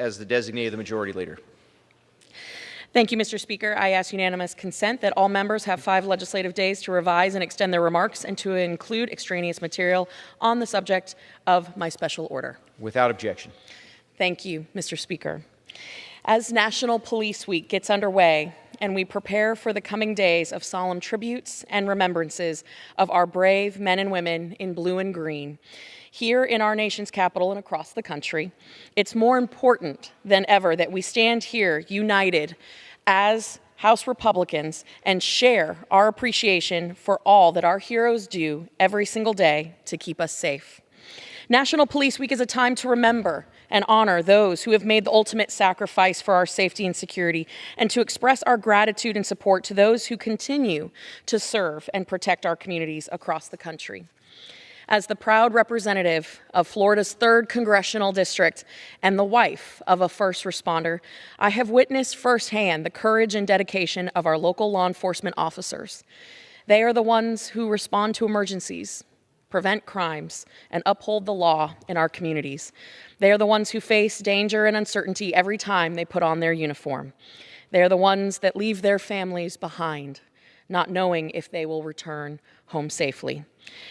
as the designee of the Majority Leader. Thank you, Mr. Speaker. I ask unanimous consent that all members have 5 legislative days to revise and extend their remarks and to include extraneous material on the subject of my special order. Without objection. Thank you, Mr. Speaker. As National Police Week gets underway and we prepare for the coming days of solemn tributes and remembrances of our brave men and women in blue and green, here in our nation's capital and across the country, it's more important than ever that we stand here united as House Republicans and share our appreciation for all that our heroes do every single day to keep us safe. National Police Week is a time to remember and honor those who have made the ultimate sacrifice for our safety and security, and to express our gratitude and support to those who continue to serve and protect our communities across the country. As the proud representative of Florida's 3rd Congressional District and the wife of a first responder, I have witnessed firsthand the courage and dedication of our local law enforcement officers. They are the ones who respond to emergencies, prevent crimes, and uphold the law in our communities. They are the ones who face danger and uncertainty every time they put on their uniform. They are the ones that leave their families behind, not knowing if they will return home safely.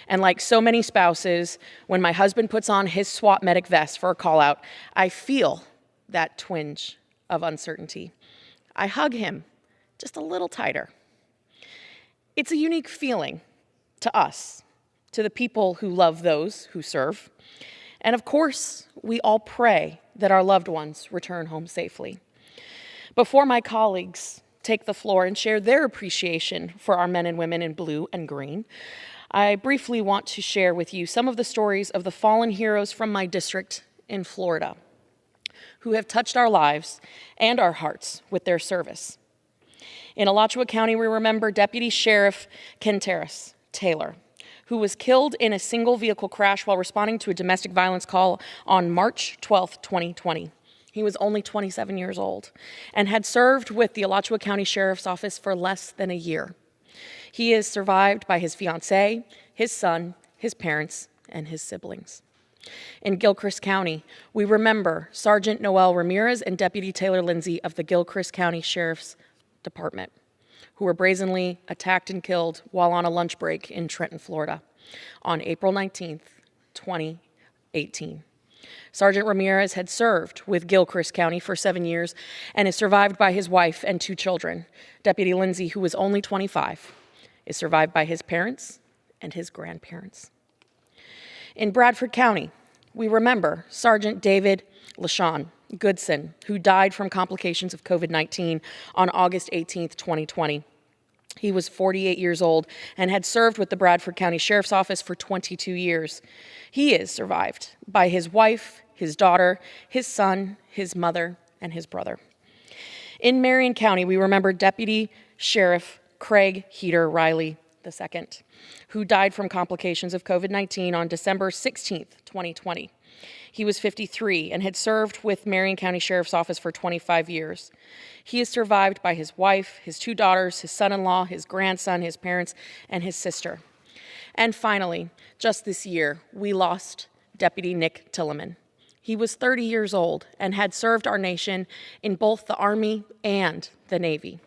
And like so many spouses, when my husband puts on his SWAT medic vest for a call out, I feel that twinge of uncertainty. I hug him just a little tighter. It's a unique feeling to us, to the people who love those who serve. And of course, we all pray that our loved ones return home safely. Before my colleagues take the floor and share their appreciation for our men and women in blue and green, I briefly want to share with you some of the stories of the fallen heroes from my district in Florida who have touched our lives and our hearts with their service. In Alachua County, we remember Deputy Sheriff Kenteris Taylor, who was killed in a single vehicle crash while responding to a domestic violence call on March 12, 2020. He was only 27 years old and had served with the Alachua County Sheriff's Office for less than a year. He is survived by his fiancée, his son, his parents, and his siblings. In Gilchrist County, we remember Sergeant Noel Ramirez and Deputy Taylor Lindsay of the Gilchrist County Sheriff's Department, who were brazenly attacked and killed while on a lunch break in Trenton, Florida, on April 19th, 2018. Sergeant Ramirez had served with Gilchrist County for 7 years and is survived by his wife and 2 children. Deputy Lindsay, who was only 25, is survived by his parents and his grandparents. In Bradford County, we remember Sergeant David LaShawn Goodson, who died from complications of COVID-19 on August 18th, 2020. He was 48 years old and had served with the Bradford County Sheriff's Office for 22 years. He is survived by his wife, his daughter, his son, his mother, and his brother. In Marion County, we remember Deputy Sheriff Craig Heater Riley II, who died from complications of COVID-19 on December 16th, 2020. He was 53 and had served with Marion County Sheriff's Office for 25 years. He is survived by his wife, his 2 daughters, his son-in-law, his grandson, his parents, and his sister. And finally, just this year, we lost Deputy Nick Tilleman. He was 30 years old and had served our nation in both the Army and the Navy.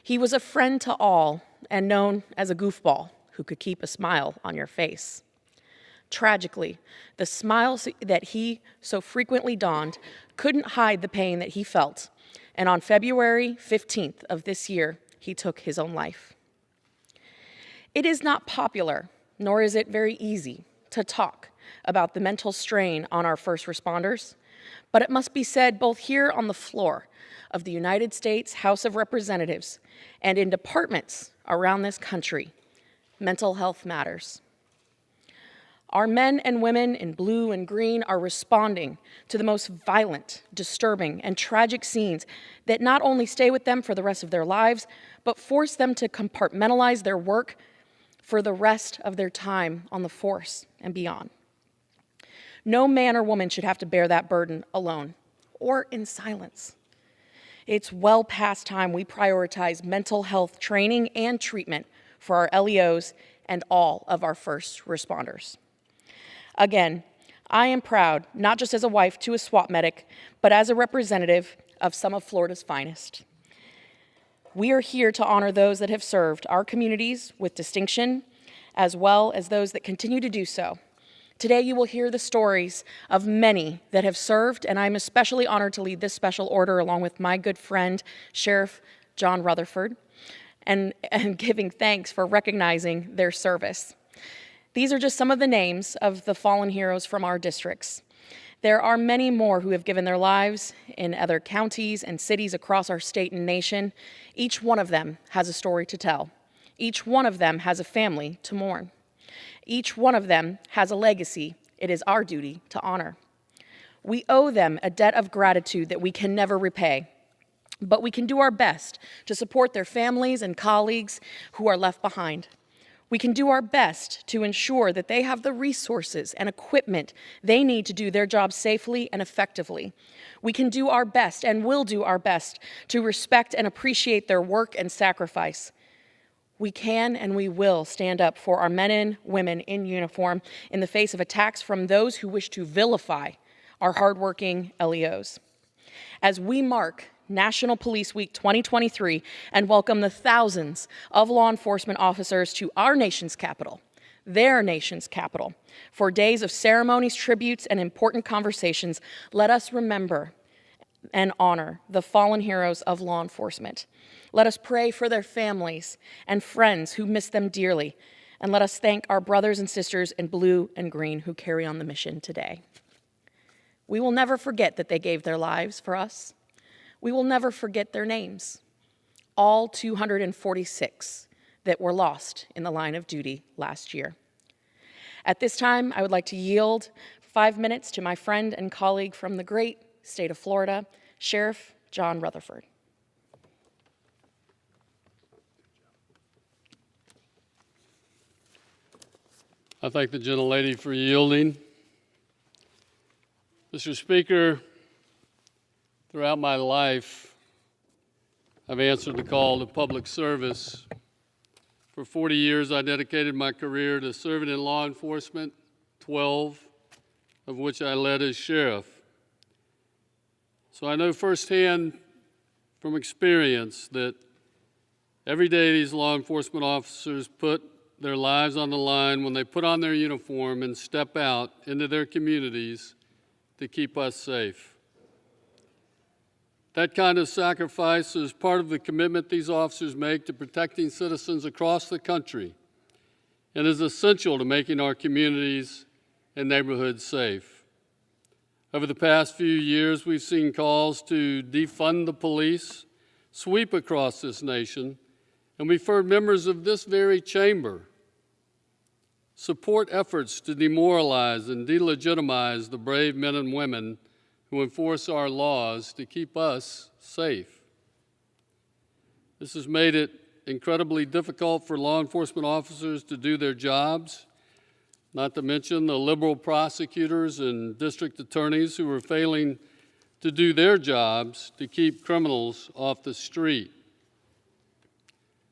He was a friend to all and known as a goofball who could keep a smile on your face. Tragically, the smile that he so frequently donned couldn't hide the pain that he felt, and on February 15th of this year, he took his own life. It is not popular, nor is it very easy, to talk about the mental strain on our first responders, but it must be said both here on the floor of the United States House of Representatives and in departments around this country, mental health matters. Our men and women in blue and green are responding to the most violent, disturbing, and tragic scenes that not only stay with them for the rest of their lives, but force them to compartmentalize their work for the rest of their time on the force and beyond. No man or woman should have to bear that burden alone or in silence. It's well past time we prioritize mental health training and treatment for our LEOs and all of our first responders. Again, I am proud, not just as a wife to a SWAT medic, but as a representative of some of Florida's finest. We are here to honor those that have served our communities with distinction, as well as those that continue to do so. Today you will hear the stories of many that have served, and I'm especially honored to lead this special order along with my good friend, Sheriff John Rutherford, and giving thanks for recognizing their service. These are just some of the names of the fallen heroes from our districts. There are many more who have given their lives in other counties and cities across our state and nation. Each one of them has a story to tell. Each one of them has a family to mourn. Each one of them has a legacy it is our duty to honor. We owe them a debt of gratitude that we can never repay, but we can do our best to support their families and colleagues who are left behind. We can do our best to ensure that they have the resources and equipment they need to do their job safely and effectively. We can do our best and will do our best to respect and appreciate their work and sacrifice. We can and we will stand up for our men and women in uniform in the face of attacks from those who wish to vilify our hardworking LEOs. As we mark National Police Week 2023 and welcome the thousands of law enforcement officers to our nation's capital, their nation's capital, for days of ceremonies, tributes, and important conversations, let us remember and honor the fallen heroes of law enforcement. Let us pray for their families and friends who miss them dearly, and let us thank our brothers and sisters in blue and green who carry on the mission today. We will never forget that they gave their lives for us. We will never forget their names, all 246 that were lost in the line of duty last year. At this time, I would like to yield 5 minutes to my friend and colleague from the great state of Florida, Sheriff John Rutherford. I thank the gentlelady for yielding. Mr. Speaker, throughout my life, I've answered the call to public service. For 40 years, I dedicated my career to serving in law enforcement, 12 of which I led as sheriff. So I know firsthand from experience that every day these law enforcement officers put their lives on the line when they put on their uniform and step out into their communities to keep us safe. That kind of sacrifice is part of the commitment these officers make to protecting citizens across the country and is essential to making our communities and neighborhoods safe. Over the past few years, we've seen calls to defund the police sweep across this nation, and we've heard members of this very chamber support efforts to demoralize and delegitimize the brave men and women who enforce our laws to keep us safe. This has made it incredibly difficult for law enforcement officers to do their jobs, not to mention the liberal prosecutors and district attorneys who are failing to do their jobs to keep criminals off the street.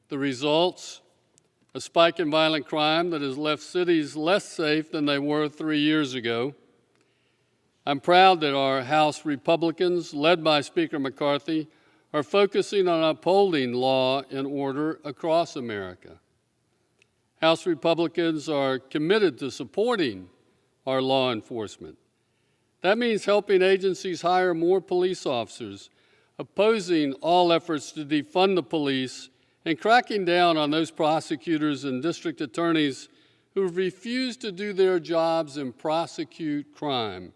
The results: a spike in violent crime that has left cities less safe than they were 3 years ago. I'm proud that our House Republicans, led by Speaker McCarthy, are focusing on upholding law and order across America. House Republicans are committed to supporting our law enforcement. That means helping agencies hire more police officers, opposing all efforts to defund the police, and cracking down on those prosecutors and district attorneys who refuse to do their jobs and prosecute crime.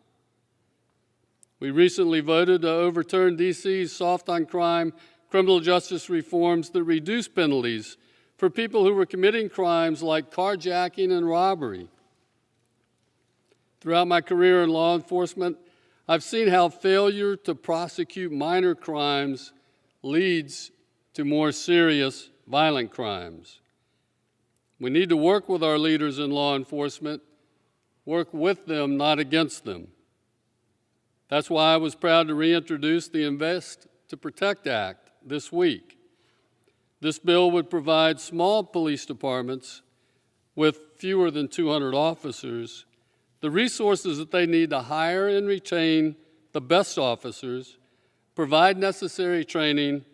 We recently voted to overturn D.C.'s soft-on-crime criminal justice reforms that reduce penalties for people who were committing crimes like carjacking and robbery. Throughout my career in law enforcement, I've seen how failure to prosecute minor crimes leads to more serious violent crimes. We need to work with our leaders in law enforcement, work with them, not against them. That's why I was proud to reintroduce the Invest to Protect Act this week. This bill would provide small police departments with fewer than 200 officers the resources that they need to hire and retain the best officers, provide necessary training,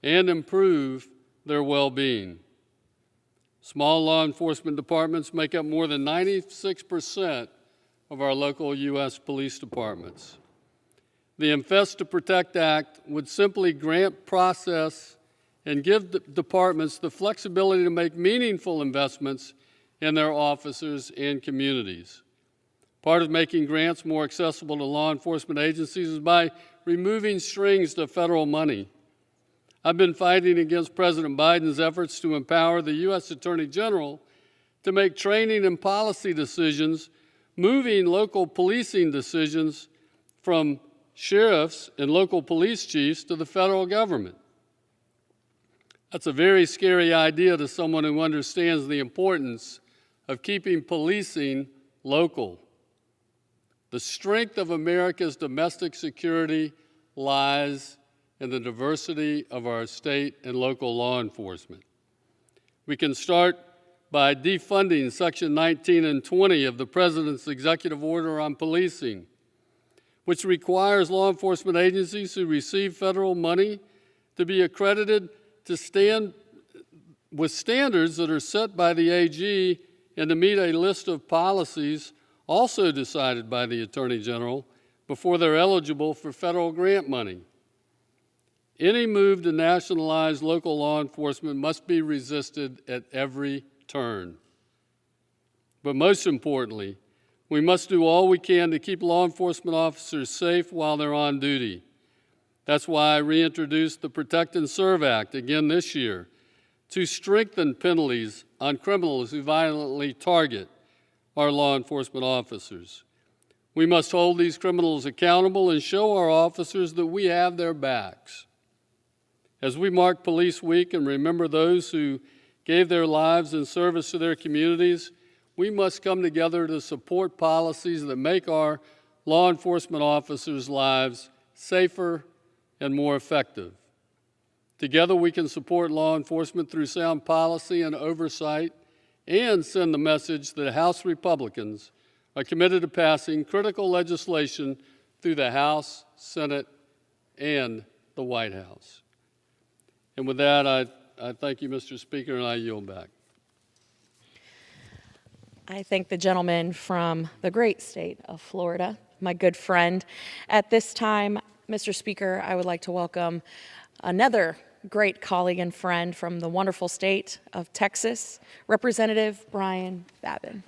and improve their well-being. Small law enforcement departments make up more than 96% of our local U.S. police departments. The Invest to Protect Act would simply grant process and give the departments the flexibility to make meaningful investments in their officers and communities. Part of making grants more accessible to law enforcement agencies is by removing strings to federal money. I've been fighting against President Biden's efforts to empower the U.S. Attorney General to make training and policy decisions, moving local policing decisions from sheriffs and local police chiefs to the federal government. That's a very scary idea to someone who understands the importance of keeping policing local. The strength of America's domestic security lies in the diversity of our state and local law enforcement. We can start by defunding Section 19 and 20 of the President's Executive Order on Policing, which requires law enforcement agencies who receive federal money to be accredited to stand with standards that are set by the AG and to meet a list of policies also decided by the Attorney General before they're eligible for federal grant money. Any move to nationalize local law enforcement must be resisted at every turn. But most importantly, we must do all we can to keep law enforcement officers safe while they're on duty. That's why I reintroduced the Protect and Serve Act again this year to strengthen penalties on criminals who violently target our law enforcement officers. We must hold these criminals accountable and show our officers that we have their backs. As we mark Police Week and remember those who gave their lives in service to their communities, we must come together to support policies that make our law enforcement officers' lives safer and more effective. Together we can support law enforcement through sound policy and oversight and send the message that House Republicans are committed to passing critical legislation through the House, Senate, and the White House. And with that, I thank you, Mr. Speaker, and I yield back. I thank the gentleman from the great state of Florida, my good friend. At this time, Mr. Speaker, I would like to welcome another great colleague and friend from the wonderful state of Texas, Representative Brian Babin.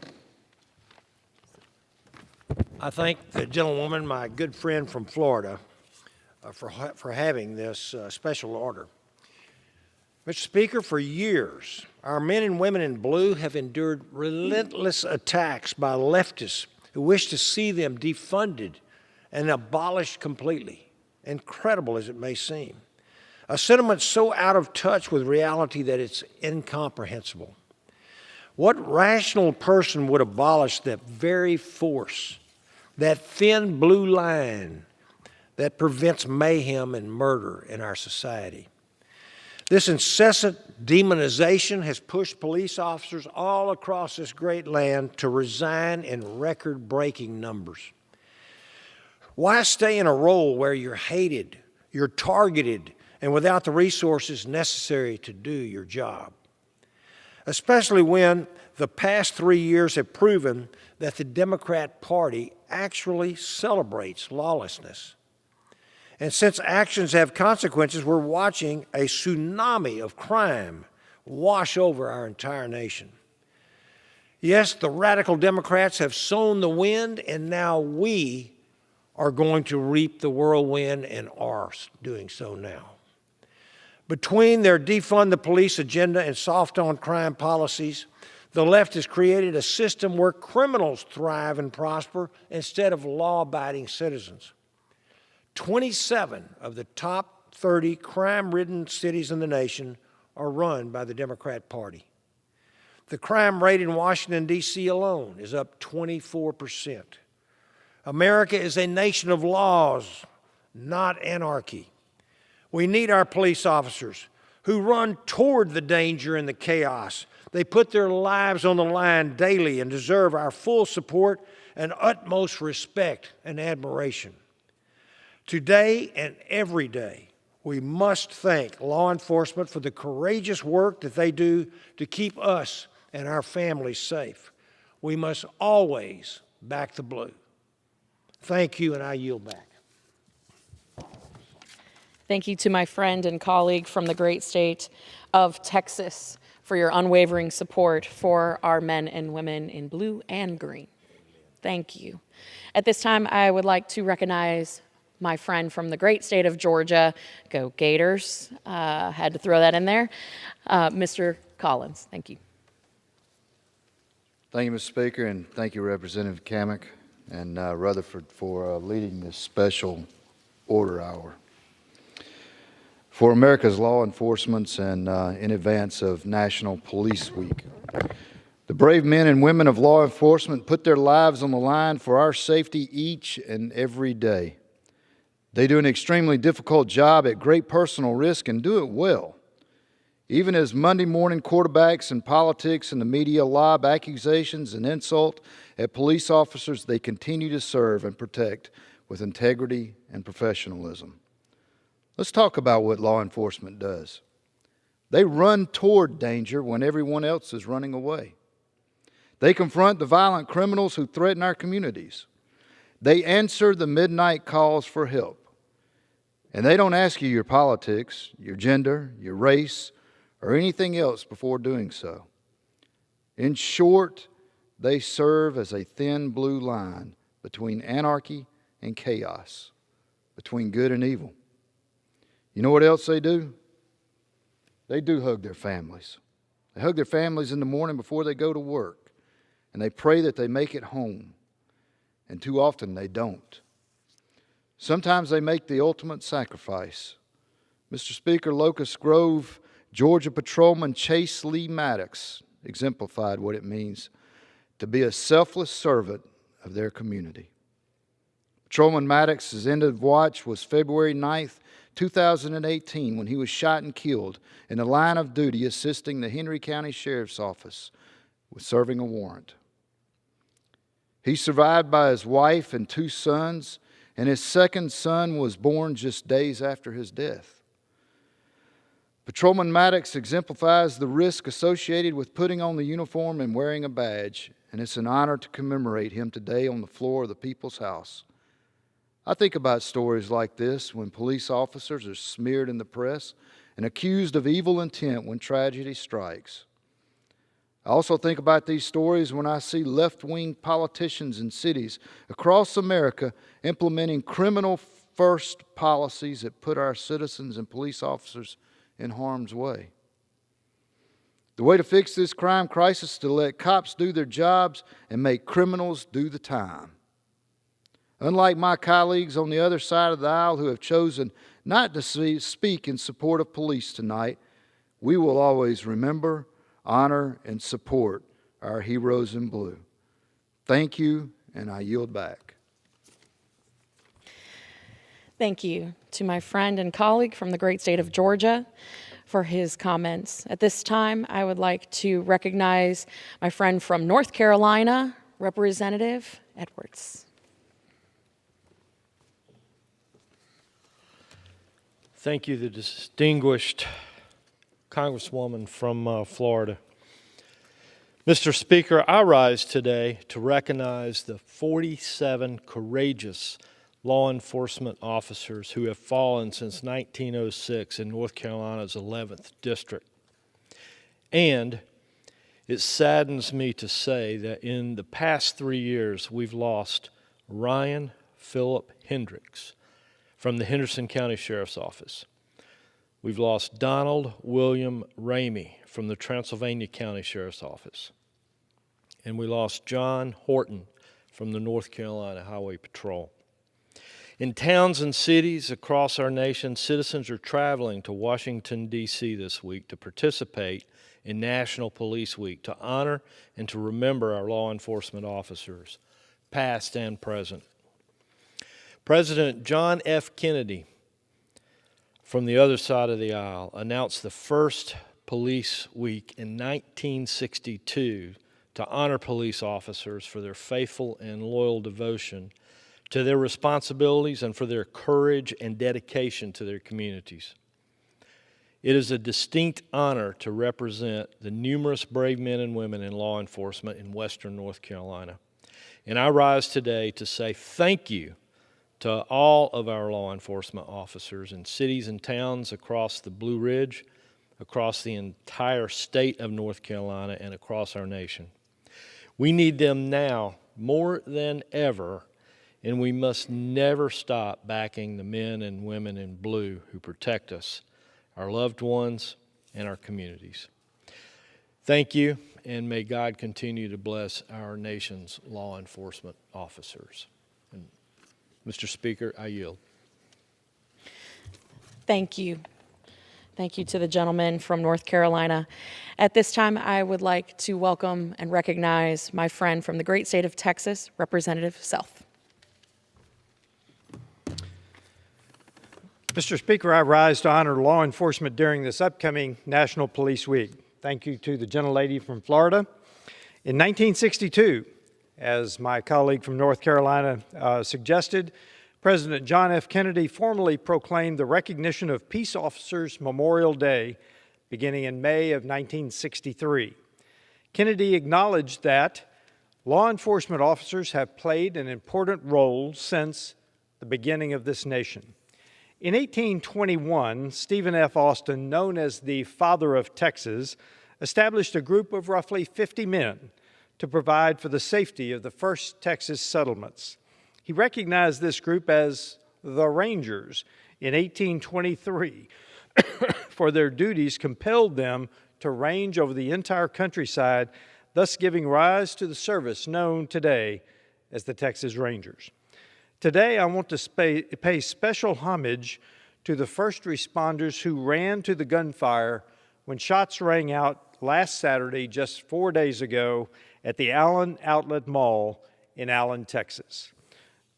I thank the gentlewoman, my good friend from Florida, for having this special order. Mr. Speaker, for years, our men and women in blue have endured relentless attacks by leftists who wish to see them defunded and abolished completely, incredible as it may seem. A sentiment so out of touch with reality that it's incomprehensible. What rational person would abolish that very force, that thin blue line that prevents mayhem and murder in our society? This incessant demonization has pushed police officers all across this great land to resign in record-breaking numbers. Why stay in a role where you're hated, you're targeted, and without the resources necessary to do your job? Especially when the past 3 years have proven that the Democrat Party actually celebrates lawlessness. And since actions have consequences, we're watching a tsunami of crime wash over our entire nation. Yes, the radical Democrats have sown the wind, and now we are going to reap the whirlwind and are doing so now. Between their defund the police agenda and soft-on-crime policies, the left has created a system where criminals thrive and prosper instead of law-abiding citizens. 27 of the top 30 crime-ridden cities in the nation are run by the Democrat Party. The crime rate in Washington, D.C. alone is up 24%. America is a nation of laws, not anarchy. We need our police officers who run toward the danger and the chaos They put their lives on the line daily and deserve our full support and utmost respect and admiration. Today and every day, we must thank law enforcement for the courageous work that they do to keep us and our families safe. We must always back the blue. Thank you, and I yield back. Thank you to my friend and colleague from the great state of Texas for your unwavering support for our men and women in blue and green. Thank you. At this time, I would like to recognize my friend from the great state of Georgia. Go Gators. Had to throw that in there. Mr. Collins, thank you. Thank you, Mr. Speaker, and thank you, Representative Cammack and Rutherford, for leading this special order hour. For America's law enforcement and in advance of National Police Week, the brave men and women of law enforcement put their lives on the line for our safety each and every day. They do an extremely difficult job at great personal risk and do it well. Even as Monday morning quarterbacks in politics and the media lob accusations and insult at police officers, they continue to serve and protect with integrity and professionalism. Let's talk about what law enforcement does. They run toward danger when everyone else is running away. They confront the violent criminals who threaten our communities. They answer the midnight calls for help. And they don't ask you your politics, your gender, your race, or anything else before doing so. In short, they serve as a thin blue line between anarchy and chaos, between good and evil. You know what else they do? They do hug their families. They hug their families in the morning before they go to work, and they pray that they make it home. And too often they don't. Sometimes they make the ultimate sacrifice. Mr. Speaker, Locust Grove, Georgia Patrolman Chase Lee Maddox exemplified what it means to be a selfless servant of their community. Patrolman Maddox's end of watch was February 9th, 2018, when he was shot and killed in the line of duty assisting the Henry County Sheriff's Office with serving a warrant. He's survived by his wife and 2 sons, and his second son was born just days after his death. Patrolman Maddox exemplifies the risk associated with putting on the uniform and wearing a badge, and it's an honor to commemorate him today on the floor of the People's House. I think about stories like this when police officers are smeared in the press and accused of evil intent when tragedy strikes. I also think about these stories when I see left-wing politicians in cities across America implementing criminal-first policies that put our citizens and police officers in harm's way. The way to fix this crime crisis is to let cops do their jobs and make criminals do the time. Unlike my colleagues on the other side of the aisle who have chosen not to speak in support of police tonight, we will always remember, honor, and support our heroes in blue. Thank you, and I yield back. Thank you to my friend and colleague from the great state of Georgia for his comments. At this time, I would like to recognize my friend from North Carolina, Representative Edwards. Thank you, the distinguished Congresswoman from Florida. Mr. Speaker, I rise today to recognize the 47 courageous law enforcement officers who have fallen since 1906 in North Carolina's 11th District. And it saddens me to say that in the past 3 years, we've lost Ryan Phillip Hendricks from the Henderson County Sheriff's Office. We've lost Donald William Ramey from the Transylvania County Sheriff's Office. And we lost John Horton from the North Carolina Highway Patrol. In towns and cities across our nation, citizens are traveling to Washington, D.C. this week to participate in National Police Week, to honor and to remember our law enforcement officers, past and present. President John F. Kennedy, from the other side of the aisle, announced the first Police Week in 1962 to honor police officers for their faithful and loyal devotion to their responsibilities and for their courage and dedication to their communities. It is a distinct honor to represent the numerous brave men and women in law enforcement in Western North Carolina. And I rise today to say thank you to all of our law enforcement officers in cities and towns across the Blue Ridge, across the entire state of North Carolina, and across our nation. We need them now more than ever, and we must never stop backing the men and women in blue who protect us, our loved ones, and our communities. Thank you, and may God continue to bless our nation's law enforcement officers. And Mr. Speaker, I yield. Thank you. Thank you to the gentleman from North Carolina. At this time, I would like to welcome and recognize my friend from the great state of Texas, Representative Self. Mr. Speaker, I rise to honor law enforcement during this upcoming National Police Week. Thank you to the gentlelady from Florida. In 1962, as my colleague from North Carolina suggested, President John F. Kennedy formally proclaimed the recognition of Peace Officers Memorial Day beginning in May of 1963. Kennedy acknowledged that law enforcement officers have played an important role since the beginning of this nation. In 1821, Stephen F. Austin, known as the Father of Texas, established a group of roughly 50 men to provide for the safety of the first Texas settlements. He recognized this group as the Rangers in 1823, for their duties compelled them to range over the entire countryside, thus giving rise to the service known today as the Texas Rangers. Today, I want to pay special homage to the first responders who ran to the gunfire when shots rang out last Saturday, just 4 days ago, at the Allen Outlet Mall in Allen, Texas.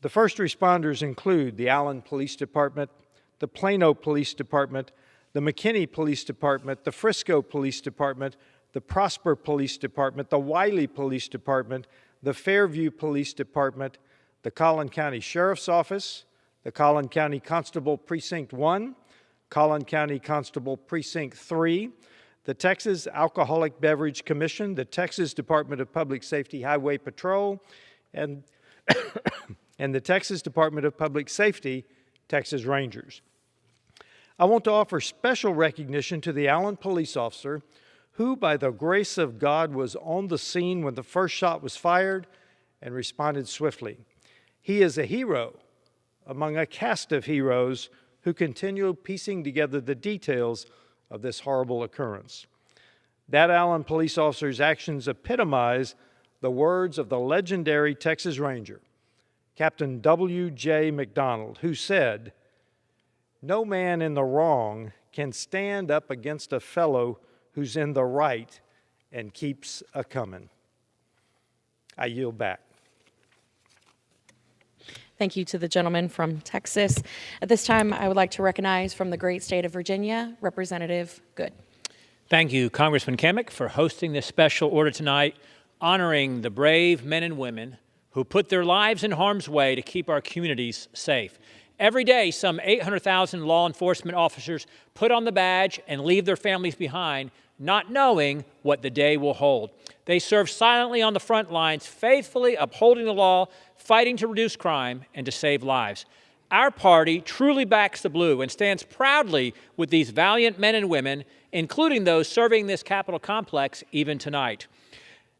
The first responders include the Allen Police Department, the Plano Police Department, the McKinney Police Department, the Frisco Police Department, the Prosper Police Department, the Wiley Police Department, the Fairview Police Department, the Collin County Sheriff's Office, the Collin County Constable Precinct 1, Collin County Constable Precinct 3, the Texas Alcoholic Beverage Commission, the Texas Department of Public Safety Highway Patrol, and, and the Texas Department of Public Safety Texas Rangers. I want to offer special recognition to the Allen police officer who, by the grace of God, was on the scene when the first shot was fired and responded swiftly. He is a hero among a cast of heroes who continue piecing together the details of this horrible occurrence. That Allen police officer's actions epitomize the words of the legendary Texas Ranger, Captain W.J. McDonald, who said, "No man in the wrong can stand up against a fellow who's in the right and keeps a-comin'." I yield back. Thank you to the gentleman from Texas. At this time, I would like to recognize from the great state of Virginia, Representative Good. Thank you, Congressman Cammack, for hosting this special order tonight, honoring the brave men and women who put their lives in harm's way to keep our communities safe. Every day, some 800,000 law enforcement officers put on the badge and leave their families behind, not knowing what the day will hold. They serve silently on the front lines, faithfully upholding the law, fighting to reduce crime and to save lives. Our party truly backs the blue and stands proudly with these valiant men and women, including those serving this Capitol complex even tonight.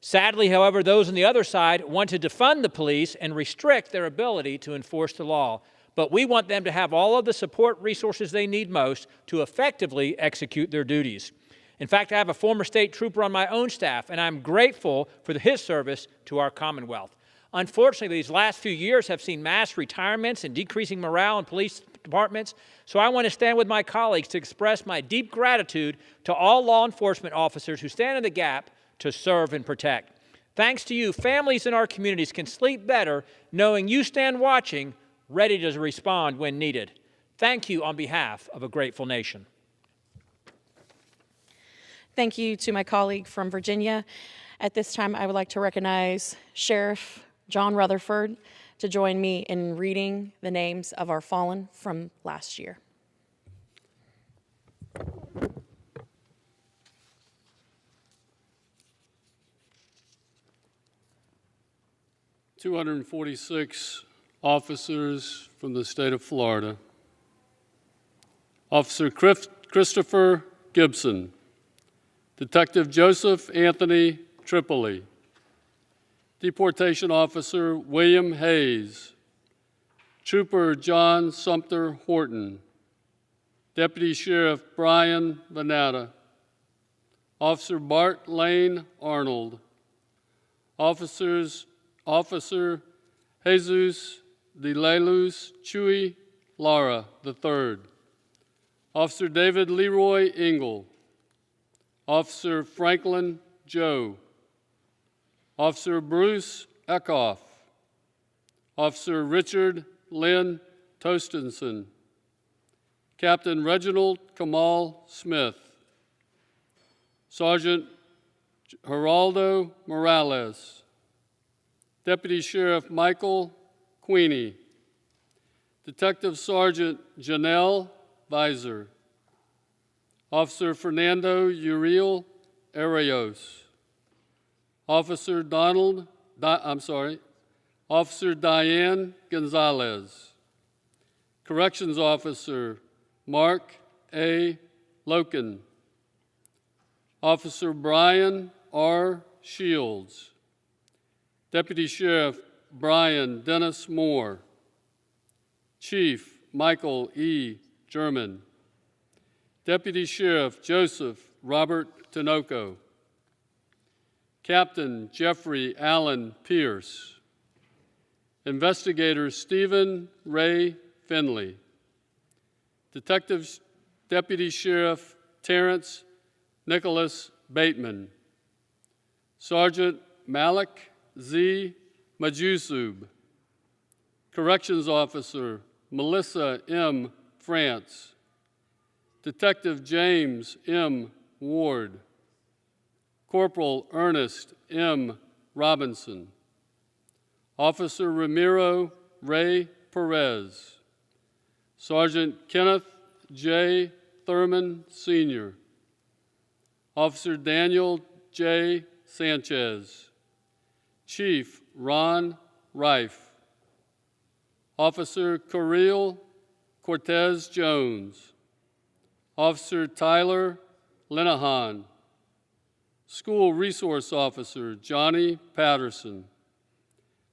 Sadly, however, those on the other side want to defund the police and restrict their ability to enforce the law. But we want them to have all of the support resources they need most to effectively execute their duties. In fact, I have a former state trooper on my own staff, and I'm grateful for his service to our Commonwealth. Unfortunately, these last few years have seen mass retirements and decreasing morale in police departments, so I want to stand with my colleagues to express my deep gratitude to all law enforcement officers who stand in the gap to serve and protect. Thanks to you, families in our communities can sleep better knowing you stand watching, ready to respond when needed. Thank you on behalf of a grateful nation. Thank you to my colleague from Virginia. At this time, I would like to recognize Sheriff John Rutherford to join me in reading the names of our fallen from last year. "246 officers from the state of Florida. Officer Christopher Gibson, Detective Joseph Anthony Tripoli, Deportation Officer William Hayes, Trooper John Sumter Horton, Deputy Sheriff Brian Venata, Officer Bart Lane Arnold, Officer Jesus de Leluz Chuy Lara III, Officer David Leroy Engel, Officer Franklin Joe, Officer Bruce Eckhoff, Officer Richard Lynn Tostenson, Captain Reginald Kamal Smith, Sergeant Geraldo Morales, Deputy Sheriff Michael Queenie, Detective Sergeant Janelle Visor, Officer Fernando Uriel Arios, Officer Diane Gonzalez, Corrections Officer Mark A. Loken, Officer Brian R. Shields, Deputy Sheriff Brian Dennis Moore, Chief Michael E. German, Deputy Sheriff Joseph Robert Tinoco, Captain Jeffrey Allen Pierce, Investigator Stephen Ray Finley, Deputy Sheriff Terrence Nicholas Bateman, Sergeant Malik Z. Majusub, Corrections Officer Melissa M. France, Detective James M. Ward, Corporal Ernest M. Robinson, Officer Ramiro Ray Perez, Sergeant Kenneth J. Thurman Sr., Officer Daniel J. Sanchez, Chief Ron Rife, Officer Correel Cortez Jones, Officer Tyler Linehan, School Resource Officer Johnny Patterson,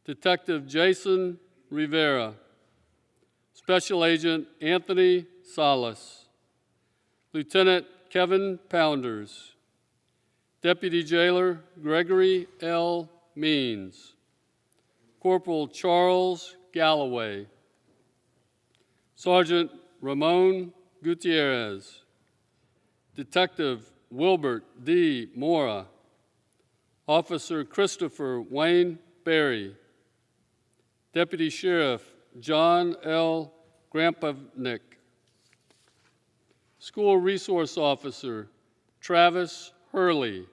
Detective Jason Rivera, Special Agent Anthony Salas, Lieutenant Kevin Pounders, Deputy Jailer Gregory L. Means, Corporal Charles Galloway, Sergeant Ramon Gutierrez, Detective Wilbert D. Mora, Officer Christopher Wayne Berry, Deputy Sheriff John L. Grampovnik, School Resource Officer Travis Hurley,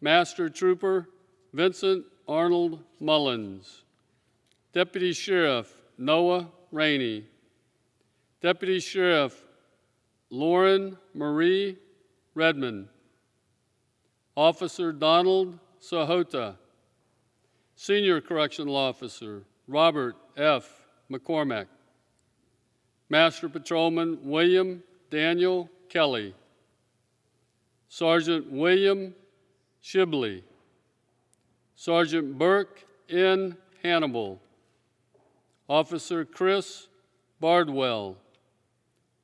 Master Trooper Vincent Arnold Mullins, Deputy Sheriff Noah Rainey, Deputy Sheriff Lauren Marie Redmond, Officer Donald Sahota, Senior Correctional Officer Robert F. McCormack, Master Patrolman William Daniel Kelly, Sergeant William Shibley, Sergeant Burke N. Hannibal, Officer Chris Bardwell,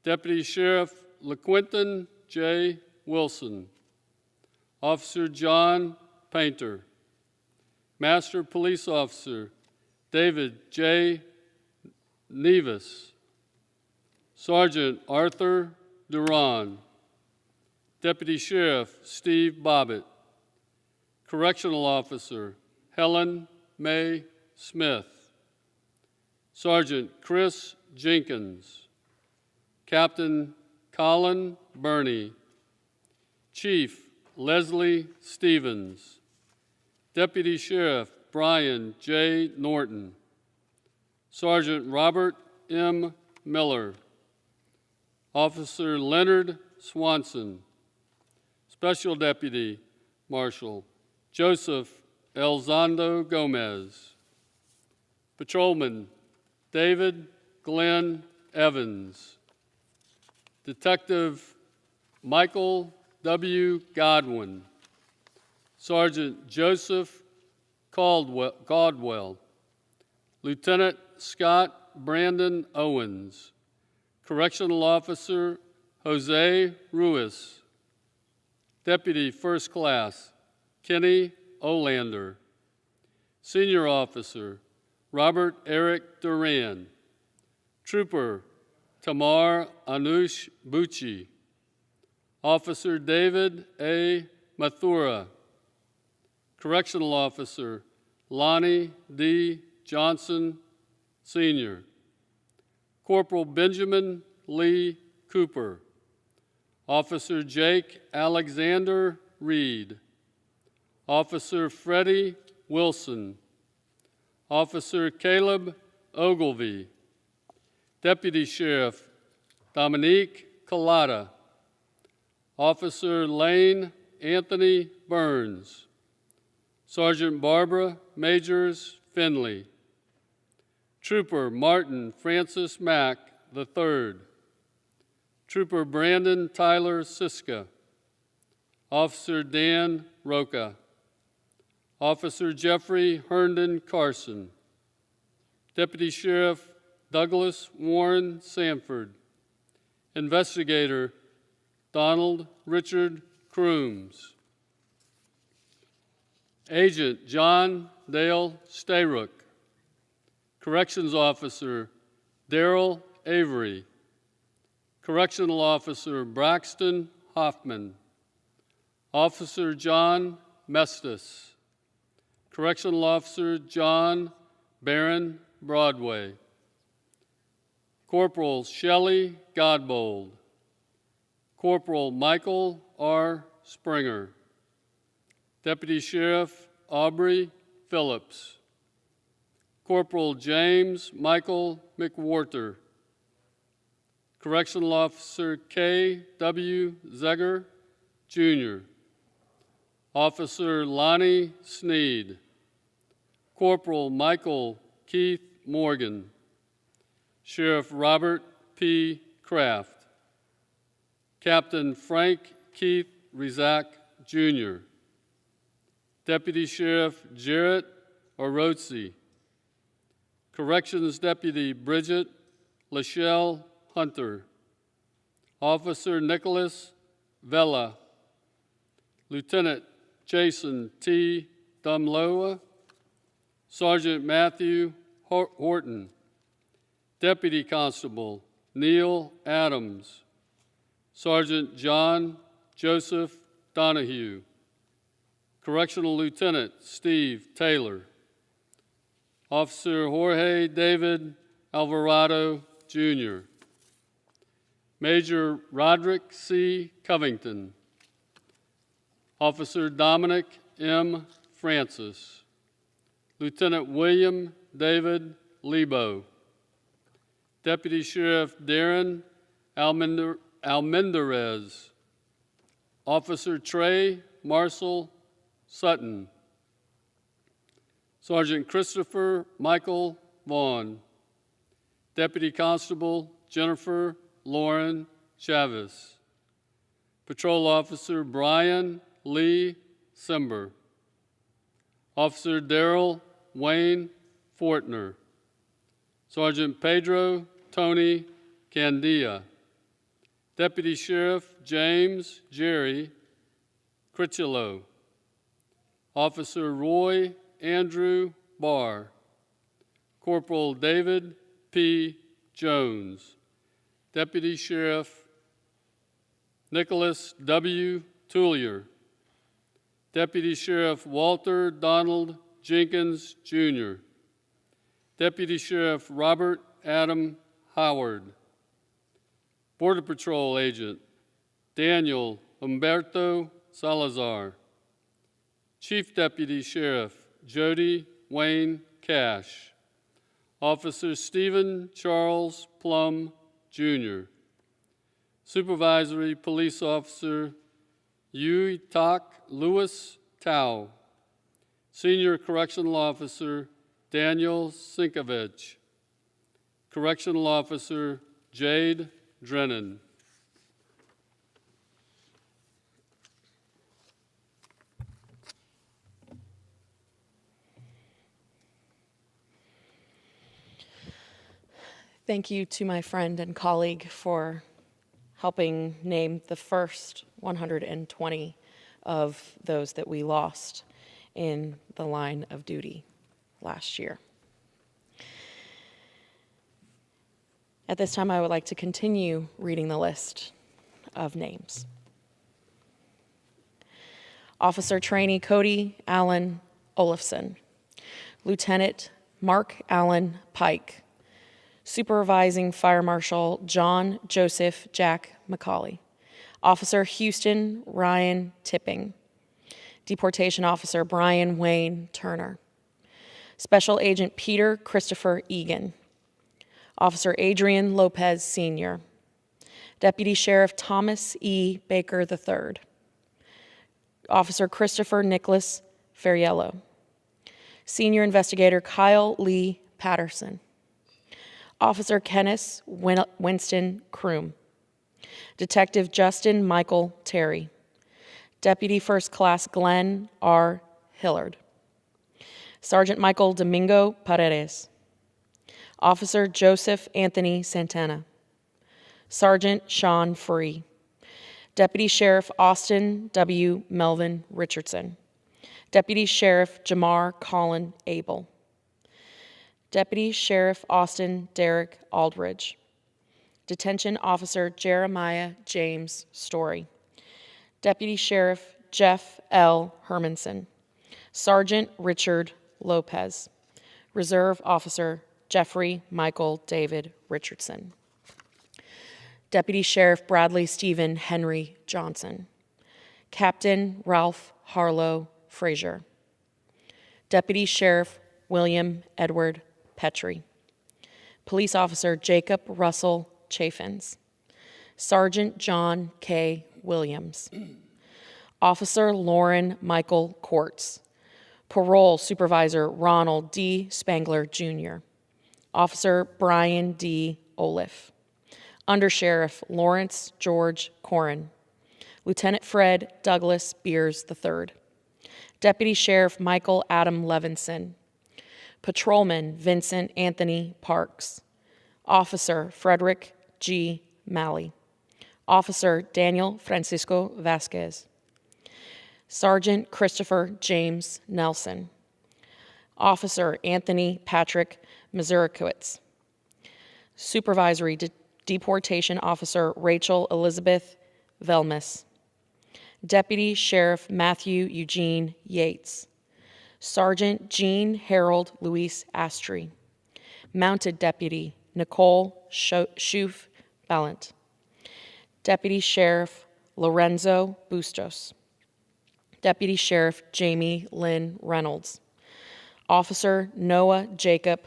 Deputy Sheriff LaQuinton J. Wilson, Officer John Painter, Master Police Officer David J. Nevis, Sergeant Arthur Duran, Deputy Sheriff Steve Bobbitt, Correctional Officer Helen May Smith, Sergeant Chris Jenkins, Captain Colin Burney, Chief Leslie Stevens, Deputy Sheriff Brian J. Norton, Sergeant Robert M. Miller, Officer Leonard Swanson, Special Deputy Marshal Joseph Elzondo Gomez, Patrolman David Glenn Evans, Detective Michael W. Godwin, Sergeant Joseph Caldwell, Lieutenant Scott Brandon Owens, Correctional Officer Jose Ruiz, Deputy First Class Kenny Olander, Senior Officer Robert Eric Duran, Trooper Tamar Anush Bucci, Officer David A. Mathura, Correctional Officer Lonnie D. Johnson, Sr., Corporal Benjamin Lee Cooper, Officer Jake Alexander Reed, Officer Freddie Wilson, Officer Caleb Ogilvy, Deputy Sheriff Dominique Collada, Officer Lane Anthony Burns, Sergeant Barbara Majors Finley, Trooper Martin Francis Mack III, Trooper Brandon Tyler Siska, Officer Dan Roca, Officer Jeffrey Herndon Carson, Deputy Sheriff Douglas Warren Sanford, Investigator Donald Richard Crooms, Agent John Dale Stayrook, Corrections Officer Darrell Avery, Correctional Officer Braxton Hoffman, Officer John Mestis, Correctional Officer John Barron Broadway, Corporal Shelley Godbold, Corporal Michael R. Springer, Deputy Sheriff Aubrey Phillips, Corporal James Michael McWhorter, Correctional Officer K. W. Zegger, Jr., Officer Lonnie Sneed, Corporal Michael Keith Morgan, Sheriff Robert P. Kraft, Captain Frank Keith Rizak, Jr., Deputy Sheriff Jarrett Orozzi, Corrections Deputy Bridget Lachelle Hunter, Officer Nicholas Vela, Lieutenant Jason T. Dumloa, Sergeant Matthew Horton, Deputy Constable Neil Adams, Sergeant John Joseph Donahue, Correctional Lieutenant Steve Taylor, Officer Jorge David Alvarado, Jr., Major Roderick C. Covington, Officer Dominic M. Francis, Lieutenant William David Lebo, Deputy Sheriff Darren Almendarez, Officer Trey Marcel Sutton, Sergeant Christopher Michael Vaughn, Deputy Constable Jennifer Lauren Chavez, Patrol Officer Brian Lee Simber, Officer Darrell Wayne Fortner, Sergeant Pedro Tony Candia, Deputy Sheriff James Jerry Critchlow, Officer Roy Andrew Barr, Corporal David P. Jones, Deputy Sheriff Nicholas W. Tullier, Deputy Sheriff Walter Donald Jenkins, Jr., Deputy Sheriff Robert Adam Howard, Border Patrol Agent Daniel Humberto Salazar. Chief Deputy Sheriff Jody Wayne Cash. Officer Stephen Charles Plum, Jr. Supervisory Police Officer Yu Tak Louis Tao. Senior Correctional Officer Daniel Sinkovich. Correctional Officer Jade Drennan. Thank you to my friend and colleague for helping name the first 120 of those that we lost in the line of duty last year. At this time, I would like to continue reading the list of names. Officer Trainee Cody Allen Olafson. Lieutenant Mark Allen Pike. Supervising Fire Marshal John Joseph Jack McCauley. Officer Houston Ryan Tipping. Deportation Officer Brian Wayne Turner. Special Agent Peter Christopher Egan. Officer Adrian Lopez Sr. Deputy Sheriff Thomas E. Baker III. Officer Christopher Nicholas Ferriello. Senior Investigator Kyle Lee Patterson. Officer Kenneth Winston Kroom. Detective Justin Michael Terry. Deputy First Class Glenn R. Hillard. Sergeant Michael Domingo Paredes. Officer Joseph Anthony Santana. Sergeant Sean Free. Deputy Sheriff Austin W. Melvin Richardson. Deputy Sheriff Jamar Colin Abel. Deputy Sheriff Austin Derek Aldridge. Detention Officer Jeremiah James Story. Deputy Sheriff Jeff L. Hermanson. Sergeant Richard Lopez. Reserve Officer Jeffrey Michael David Richardson. Deputy Sheriff Bradley Stephen Henry Johnson. Captain Ralph Harlow Frazier. Deputy Sheriff William Edward Petrie. Police Officer Jacob Russell Chaffins. Sergeant John K. Williams. Officer Lauren Michael Courts. Parole Supervisor Ronald D. Spangler, Jr. Officer Brian D. Oliff. Undersheriff Lawrence George Corrin. Lieutenant Fred Douglas Beers III. Deputy Sheriff Michael Adam Levinson. Patrolman Vincent Anthony Parks. Officer Frederick G. Malley. Officer Daniel Francisco Vasquez. Sergeant Christopher James Nelson. Officer Anthony Patrick Mazurkiewicz. Supervisory Deportation Officer Rachel Elizabeth Velmus. Deputy Sheriff Matthew Eugene Yates. Sergeant Jean Harold Luis Astry. Mounted Deputy Nicole Schoof Ballant. Deputy Sheriff Lorenzo Bustos. Deputy Sheriff Jamie Lynn Reynolds. Officer Noah Jacob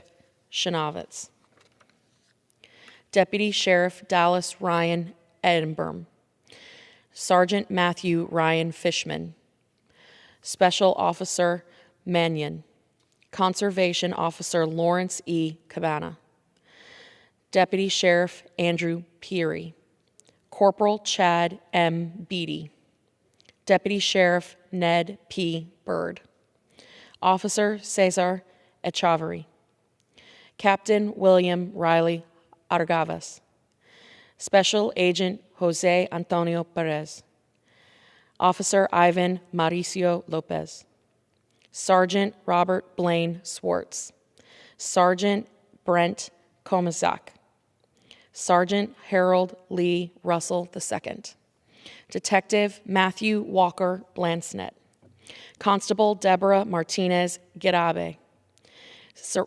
Shinavitz. Deputy Sheriff Dallas Ryan Edinburgh. Sergeant Matthew Ryan Fishman. Special Officer Mannion. Conservation Officer Lawrence E. Cabana. Deputy Sheriff Andrew Peary. Corporal Chad M. Beatty. Deputy Sheriff Ned P. Bird. Officer Cesar Echavarri. Captain William Riley Argavas. Special Agent Jose Antonio Perez. Officer Ivan Mauricio Lopez. Sergeant Robert Blaine Swartz. Sergeant Brent Komazak. Sergeant Harold Lee Russell II. Detective Matthew Walker Blansnet. Constable Deborah Martinez Girabe.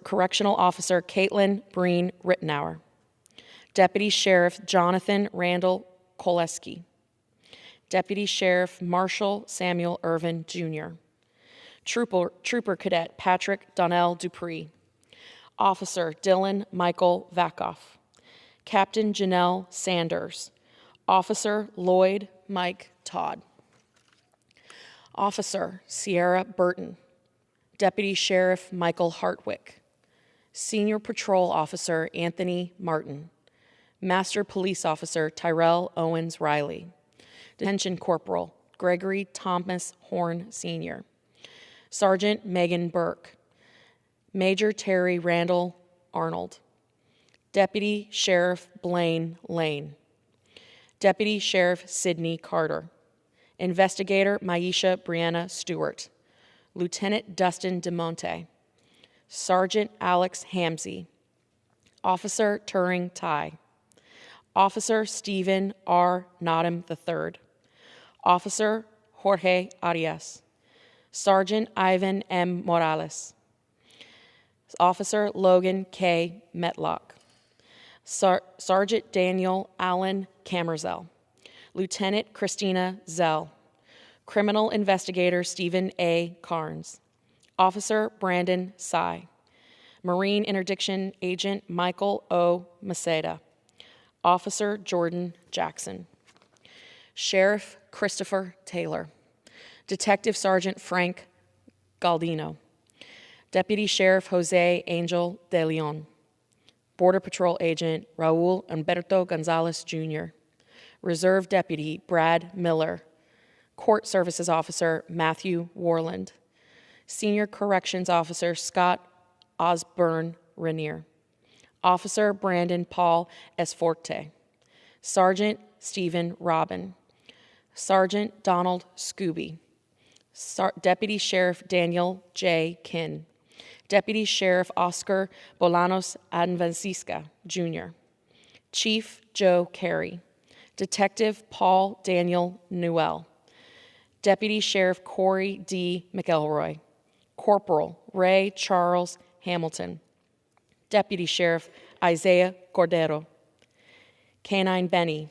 Correctional Officer Caitlin Breen Rittenauer. Deputy Sheriff Jonathan Randall Koleski. Deputy Sheriff Marshall Samuel Irvin, Jr., Trooper Cadet Patrick Donnell Dupree, Officer Dylan Michael Vakoff, Captain Janelle Sanders, Officer Lloyd Mike Todd, Officer Sierra Burton, Deputy Sheriff Michael Hartwick, Senior Patrol Officer Anthony Martin, Master Police Officer Tyrell Owens Riley, Detention Corporal Gregory Thomas Horn Sr., Sergeant Megan Burke, Major Terry Randall Arnold, Deputy Sheriff Blaine Lane, Deputy Sheriff Sidney Carter, Investigator Maisha Brianna Stewart, Lieutenant Dustin DeMonte, Sergeant Alex Hamsey, Officer Turing Tai, Officer Stephen R. Nottam III, Officer Jorge Arias, Sergeant Ivan M. Morales, Officer Logan K. Metlock, Sergeant Daniel Allen Kammerzell, Lieutenant Christina Zell, Criminal Investigator Stephen A. Carnes, Officer Brandon Sy, Marine Interdiction Agent Michael O. Maceda, Officer Jordan Jackson, Sheriff Christopher Taylor, Detective Sergeant Frank Galdino, Deputy Sheriff Jose Angel de Leon, Border Patrol Agent Raul Humberto Gonzalez, Jr., Reserve Deputy Brad Miller, Court Services Officer Matthew Warland, Senior Corrections Officer Scott Osborne Rainier, Officer Brandon Paul Esforte, Sergeant Stephen Robin, Sergeant Donald Scooby, Deputy Sheriff Daniel J. Kinn, Deputy Sheriff Oscar Bolanos Advancisca, Jr., Chief Joe Carey, Detective Paul Daniel Newell, Deputy Sheriff Corey D. McElroy, Corporal Ray Charles Hamilton, Deputy Sheriff Isaiah Cordero, Canine Benny,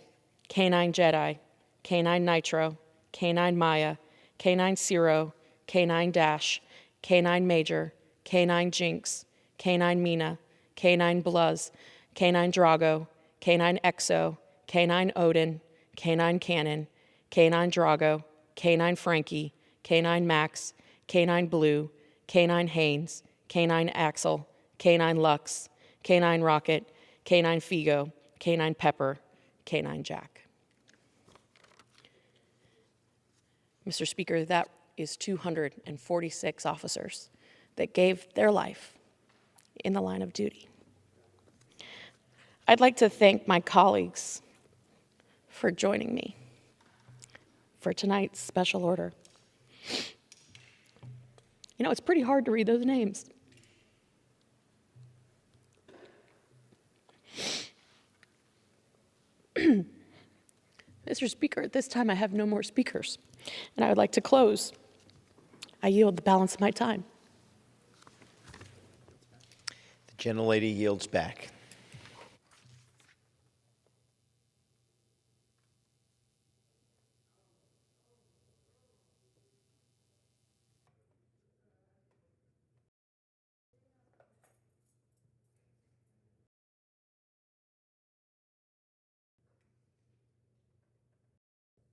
Canine Jedi, Canine Nitro, Canine Maya, Canine Zero, Canine Dash, Canine Major, Canine Jinx, Canine Mina, Canine Bluz, Canine Drago, Canine Exo, Canine Odin, Canine Cannon, Canine Drago, Canine Frankie, Canine Max, Canine Blue, Canine Haynes, Canine Axel, Canine Lux, Canine Rocket, Canine Figo, Canine Pepper, Canine Jack. Mr. Speaker, that is 246 officers that gave their life in the line of duty. I'd like to thank my colleagues for joining me for tonight's special order. You know, it's pretty hard to read those names. Mr. Speaker, at this time I have no more speakers, and I would like to close. I yield the balance of my time. The gentlelady yields back.